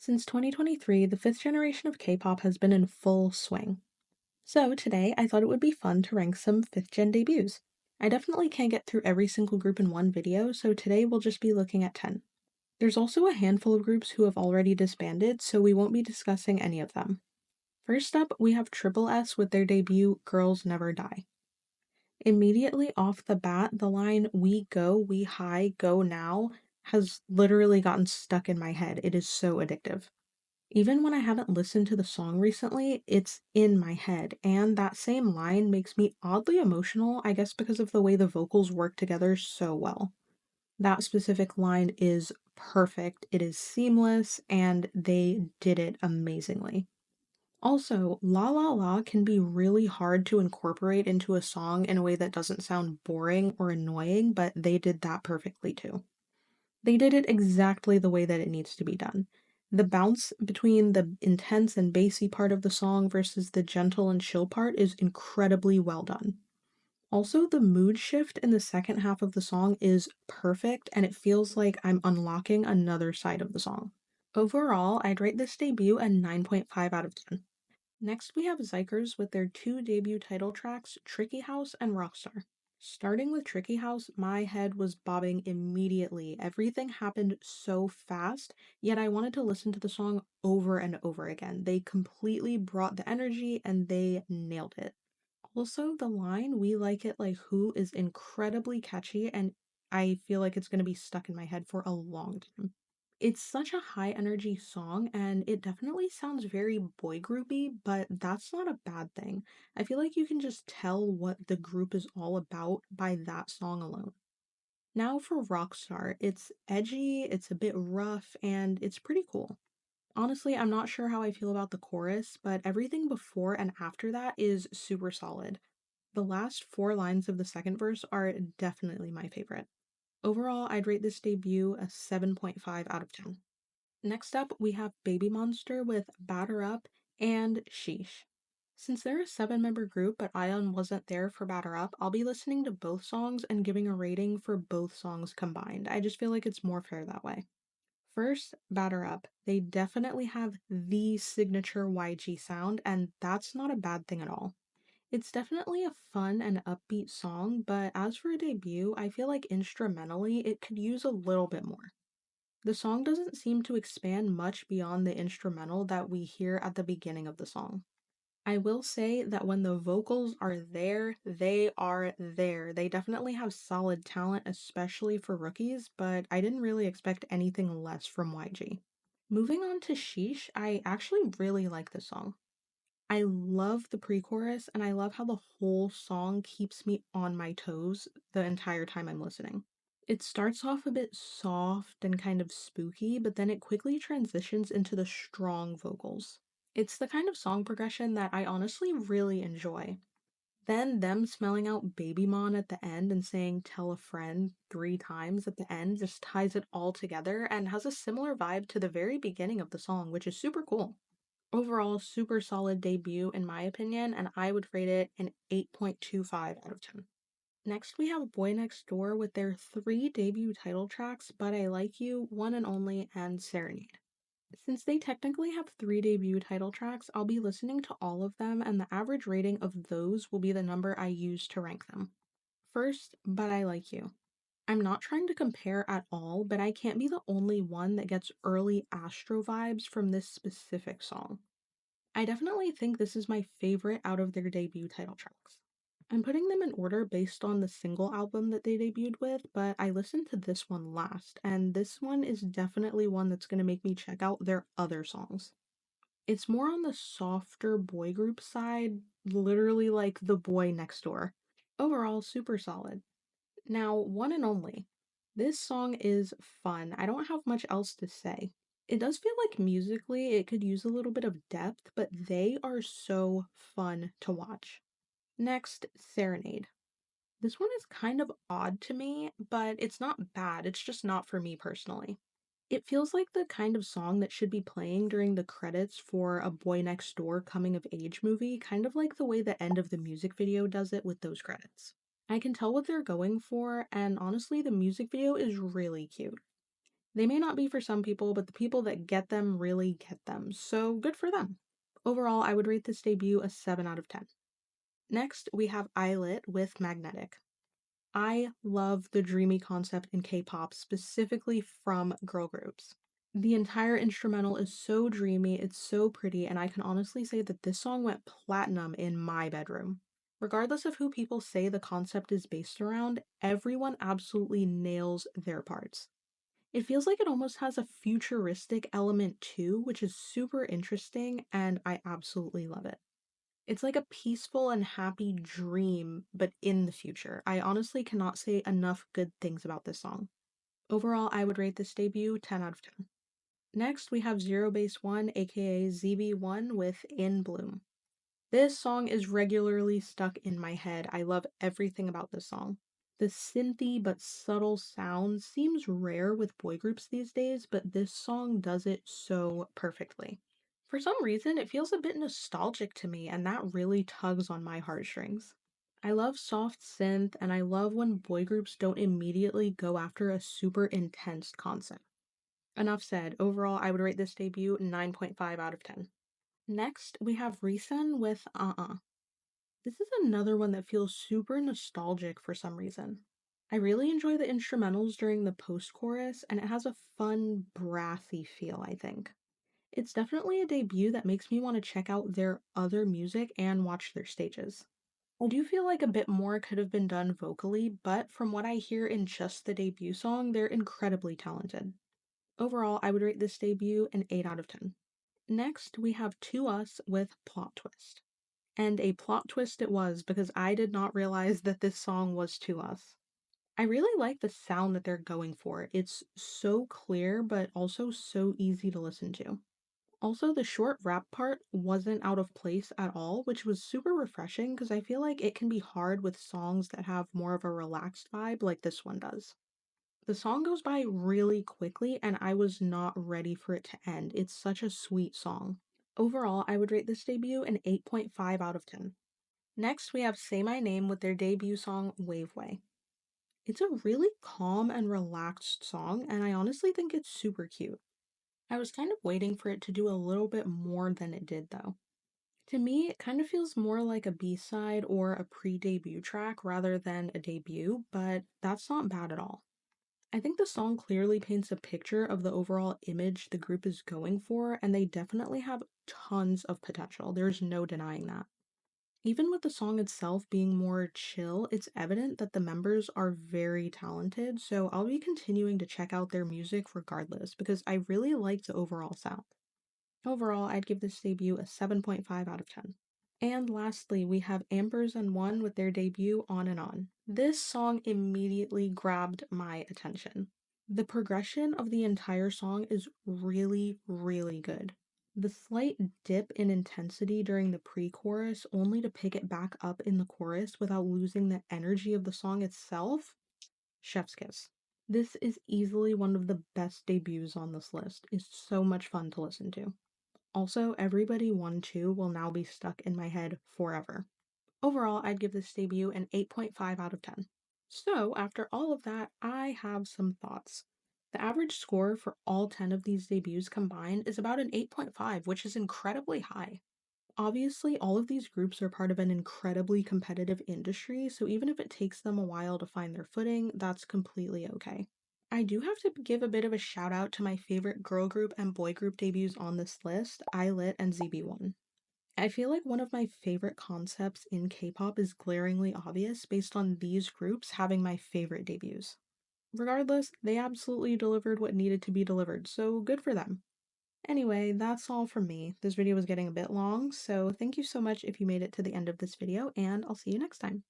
Since 2023, the fifth generation of K-pop has been in full swing. So today, I thought it would be fun to rank some fifth gen debuts. I definitely can't get through every single group in one video, so today we'll just be looking at 10. There's also a handful of groups who have already disbanded, so we won't be discussing any of them. First up, we have Triple S with their debut Girls Never Die. Immediately off the bat, the line "We go, we high, go now" has literally gotten stuck in my head. It is so addictive. Even when I haven't listened to the song recently, it's in my head, and that same line makes me oddly emotional, I guess because of the way the vocals work together so well. That specific line is perfect, it is seamless, and they did it amazingly. Also, La La La can be really hard to incorporate into a song in a way that doesn't sound boring or annoying, but they did that perfectly too. They did it exactly the way that it needs to be done. The bounce between the intense and bassy part of the song versus the gentle and chill part is incredibly well done. Also, the mood shift in the second half of the song is perfect, and it feels like I'm unlocking another side of the song. Overall, I'd rate this debut a 9.5 out of 10. Next, we have Zykers with their two debut title tracks, Tricky House and Rockstar. Starting with Tricky House, my head was bobbing immediately. Everything happened so fast, yet I wanted to listen to the song over and over again. They completely brought the energy and they nailed it. Also, the line "We like it like who" is incredibly catchy, and I feel like it's going to be stuck in my head for a long time. It's such a high energy song, and it definitely sounds very boy groupy, but that's not a bad thing. I feel like you can just tell what the group is all about by that song alone. Now for Rockstar, it's edgy, it's a bit rough, and it's pretty cool. Honestly, I'm not sure how I feel about the chorus, but everything before and after that is super solid. The last four lines of the second verse are definitely my favorite. Overall, I'd rate this debut a 7.5 out of 10. Next up, we have Baby Monster with Batter Up and Sheesh. Since they're a seven-member group, but Ion wasn't there for Batter Up, I'll be listening to both songs and giving a rating for both songs combined. I just feel like it's more fair that way. First, Batter Up. They definitely have the signature YG sound, and that's not a bad thing at all. It's definitely a fun and upbeat song, but as for a debut, I feel like instrumentally it could use a little bit more. The song doesn't seem to expand much beyond the instrumental that we hear at the beginning of the song. I will say that when the vocals are there, they are there. They definitely have solid talent, especially for rookies, but I didn't really expect anything less from YG. Moving on to Sheesh, I actually really like this song. I love the pre-chorus and I love how the whole song keeps me on my toes the entire time I'm listening. It starts off a bit soft and kind of spooky, but then it quickly transitions into the strong vocals. It's the kind of song progression that I honestly really enjoy. Then them smelling out Baby Mon at the end and saying "tell a friend" three times at the end just ties it all together and has a similar vibe to the very beginning of the song, which is super cool. Overall, super solid debut in my opinion, and I would rate it an 8.25 out of 10. Next, we have Boy Next Door with their three debut title tracks, But I Like You, One and Only, and Serenade. Since they technically have three debut title tracks, I'll be listening to all of them, and the average rating of those will be the number I use to rank them. First, But I Like You. I'm not trying to compare at all, but I can't be the only one that gets early Astro vibes from this specific song. I definitely think this is my favorite out of their debut title tracks. I'm putting them in order based on the single album that they debuted with, but I listened to this one last, and this one is definitely one that's going to make me check out their other songs. It's more on the softer boy group side, literally like the boy next door. Overall, super solid. Now, One and Only. This song is fun. I don't have much else to say. It does feel like musically it could use a little bit of depth, but they are so fun to watch. Next, Serenade. This one is kind of odd to me, but it's not bad, it's just not for me personally. It feels like the kind of song that should be playing during the credits for a Boy Next Door coming of age movie, kind of like the way the end of the music video does it with those credits. I can tell what they're going for, and honestly, the music video is really cute. They may not be for some people, but the people that get them really get them, so good for them. Overall, I would rate this debut a 7 out of 10. Next, we have Islet with Magnetic. I love the dreamy concept in K-pop, specifically from girl groups. The entire instrumental is so dreamy, it's so pretty, and I can honestly say that this song went platinum in my bedroom. Regardless of who people say the concept is based around, everyone absolutely nails their parts. It feels like it almost has a futuristic element too, which is super interesting, and I absolutely love it. It's like a peaceful and happy dream, but in the future. I honestly cannot say enough good things about this song. Overall, I would rate this debut 10 out of 10. Next, we have Zero Base One, aka ZB1 with In Bloom. This song is regularly stuck in my head. I love everything about this song. The synthy but subtle sound seems rare with boy groups these days, but this song does it so perfectly. For some reason, it feels a bit nostalgic to me, and that really tugs on my heartstrings. I love soft synth, and I love when boy groups don't immediately go after a super intense concept. Enough said. Overall, I would rate this debut 9.5 out of 10. Next, we have Risen with Uh-Uh. This is another one that feels super nostalgic for some reason. I really enjoy the instrumentals during the post-chorus, and it has a fun, brassy feel, I think. It's definitely a debut that makes me want to check out their other music and watch their stages. I do feel like a bit more could have been done vocally, but from what I hear in just the debut song, they're incredibly talented. Overall, I would rate this debut an 8 out of 10. Next, we have To Us with Plot Twist. And a plot twist it was because I did not realize that this song was To Us. I really like the sound that they're going for. It's so clear, but also so easy to listen to. Also, the short rap part wasn't out of place at all, which was super refreshing because I feel like it can be hard with songs that have more of a relaxed vibe like this one does. The song goes by really quickly, and I was not ready for it to end. It's such a sweet song. Overall, I would rate this debut an 8.5 out of 10. Next, we have Say My Name with their debut song Waveway. It's a really calm and relaxed song, and I honestly think it's super cute. I was kind of waiting for it to do a little bit more than it did, though. To me, it kind of feels more like a B-side or a pre-debut track rather than a debut, but that's not bad at all. I think the song clearly paints a picture of the overall image the group is going for, and they definitely have tons of potential. There's no denying that. Even with the song itself being more chill, it's evident that the members are very talented, so I'll be continuing to check out their music regardless because I really like the overall sound. Overall, I'd give this debut a 7.5 out of 10. And lastly, we have Ambers and One with their debut On and On. This song immediately grabbed my attention. The progression of the entire song is really, really good. The slight dip in intensity during the pre-chorus, only to pick it back up in the chorus without losing the energy of the song itself, chef's kiss. This is easily one of the best debuts on this list. It's so much fun to listen to. Also, Everybody 1-2 will now be stuck in my head forever. Overall, I'd give this debut an 8.5 out of 10. So, after all of that, I have some thoughts. The average score for all 10 of these debuts combined is about an 8.5, which is incredibly high. Obviously, all of these groups are part of an incredibly competitive industry, so even if it takes them a while to find their footing, that's completely okay. I do have to give a bit of a shout out to my favorite girl group and boy group debuts on this list, ILIT and ZB1. I feel like one of my favorite concepts in K-pop is glaringly obvious based on these groups having my favorite debuts. Regardless, they absolutely delivered what needed to be delivered, so good for them. Anyway, that's all from me. This video was getting a bit long, so thank you so much if you made it to the end of this video, and I'll see you next time.